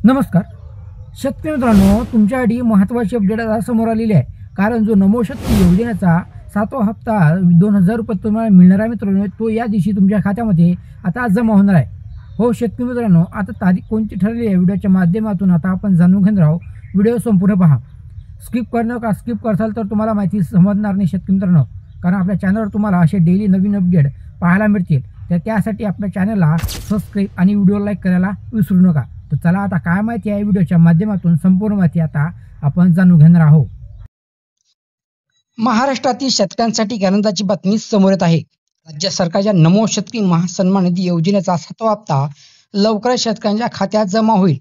नमस्कार शेतकरी मित्रांनो, तुमच्यासाठी महत्त्वाची अपडेट आता समोर आलेली आहे। कारण जो नमो शक्ती योजनेचा 7वा हप्ता 2000 रुपये तुम्हाला मिळणार आहे मित्रांनो, तो या दिवशी तुमच्या खात्यामध्ये आता जमा होणार आहे। हो शेतकरी मित्रांनो, आता तारीख कोणती ठरली आहे व्हिडिओच्या माध्यमातून आता आपण जाणून घेणार आहोत। व्हिडिओ संपूर्ण पहा, स्किप करू नका। स्किप करसाल तर तुम्हाला माहिती समजणार नाही शेतकरी मित्रांनो, कारण आपल्या चॅनलवर तुम्हाला असे डेली नवीन अपडेट पाहायला मिळतील। तर त्यासाठी आपल्या चॅनलला सबस्क्राईब आणि व्हिडिओ लाईक करायला विसरू नका। तर चला आता काय माहिती आहे व्हिडिओच्या माध्यमातून संपूर्ण माहिती आता आपण जाणून घेणार आहोत। महाराष्ट्रातील शेतकऱ्यांसाठी आनंदाची बातमी समोर येत आहे। राज्य सरकारच्या नमो शक्ती महासन्मान निधी योजनेचा 7वा हप्ता लवकरच शेतकऱ्यांच्या खात्यात जमा होईल।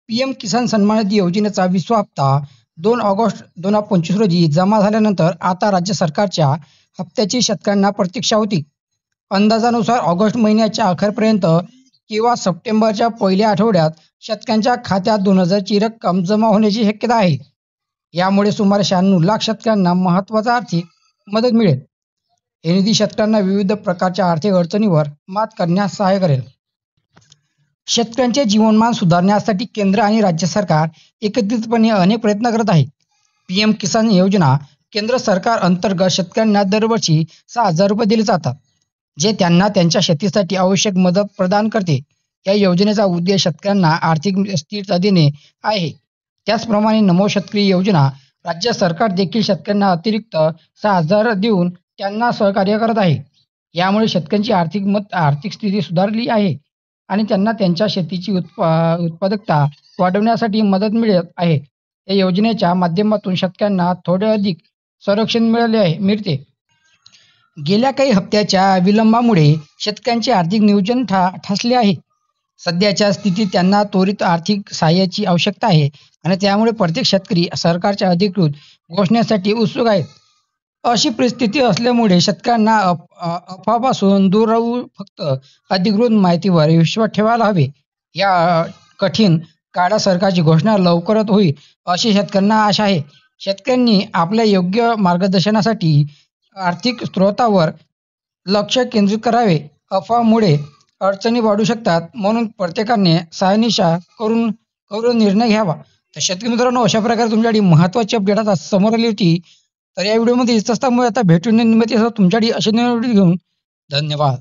पीएम किसान सन्मान निधी योजनेचा 20वा हप्ता 2 ऑगस्ट 2025 रोजी जमा झाल्यानंतर आता राज्य सरकारच्या हप्त्याची शेतकऱ्यांना प्रतीक्षा होती। अंदाजानुसार ऑगस्ट महिन्याच्या अखेरपर्यंत किंवा सप्टेंबरच्या पहिल्या आठवड्यात शेतकऱ्यांच्या खात्यात 2000 ची रक्कम जमा होण्याची शक्यता आहे। यामुळे सुमारे 96 लाख शेतकऱ्यांना महत्त्वाची आर्थिक मदत मिळेल। हे निधी शेतकऱ्यांना विविध प्रकारच्या आर्थिक अडचणींवर मात करण्यास सहाय्य करेल। शेतकऱ्यांचे जीवनमान सुधारण्यासाठी केंद्र आणि राज्य सरकार एकत्रितपणे अनेक प्रयत्न करत आहेत। पीएम किसान योजना केंद्र सरकार अंतर्गत शेतकऱ्यांना दरवर्षी 6000 रुपये दिले जातात, जे त्यांना त्यांच्या शेतीसाठी आवश्यक मदत प्रदान करते। या योजनेचा उद्देश शेतकऱ्यांना आर्थिक स्थिरता देणे आहे। त्याचप्रमाणे नमो शक्ती योजना राज्य सरकार देखील शेतकऱ्यांना अतिरिक्त 6000 देऊन त्यांना सहकार्य करत आहे। यामुळे शेतकऱ्यांची आर्थिक स्थिती सुधारली आहे आणि त्यांना त्यांच्या शेतीची उत्पादकता वाढवण्यासाठी मदत मिळत आहे। या योजनेच्या माध्यमातून शेतकऱ्यांना थोडे अधिक संरक्षण मिळते। गेल्या काही हप्त्याच्या विलंबामुळे शेतकऱ्यांचे आर्थिक नियोजन ठासले आहे। सध्याच्या स्थितीत त्यांना त्वरित आर्थिक सहाय्याची आवश्यकता आहे आणि त्यामुळे प्रत्येक शेतकरी सरकारच्या अधिकृत घोषणेसाठी उत्सुक आहेत। अशी परिस्थिती असल्यामुळे शेतकऱ्यांना अफवापासून दूर राहून फक्त अधिकृत माहितीवर विश्वास ठेवायला हवे। या कठीण काळात सरकारची घोषणा लवकरच होईल अशी शेतकऱ्यांना आशा आहे। शेतकऱ्यांनी आपल्या योग्य मार्गदर्शनासाठी आर्थिक स्रोतावर लक्ष केंद्रित करावे। अफवामुळे अडचणी वाढू शकतात, म्हणून प्रत्येकाने शहानिशा करून निर्णय घ्यावा। तर शेतकरी मित्रांनो, अशा प्रकारे तुमच्यासाठी महत्त्वाची अपडेट आता समोर आली होती। तर या व्हिडिओमध्ये इतकंच थांबूया। आता भेटून तुमच्यासाठी असे नवीन व्हिडिओ घेऊन। धन्यवाद।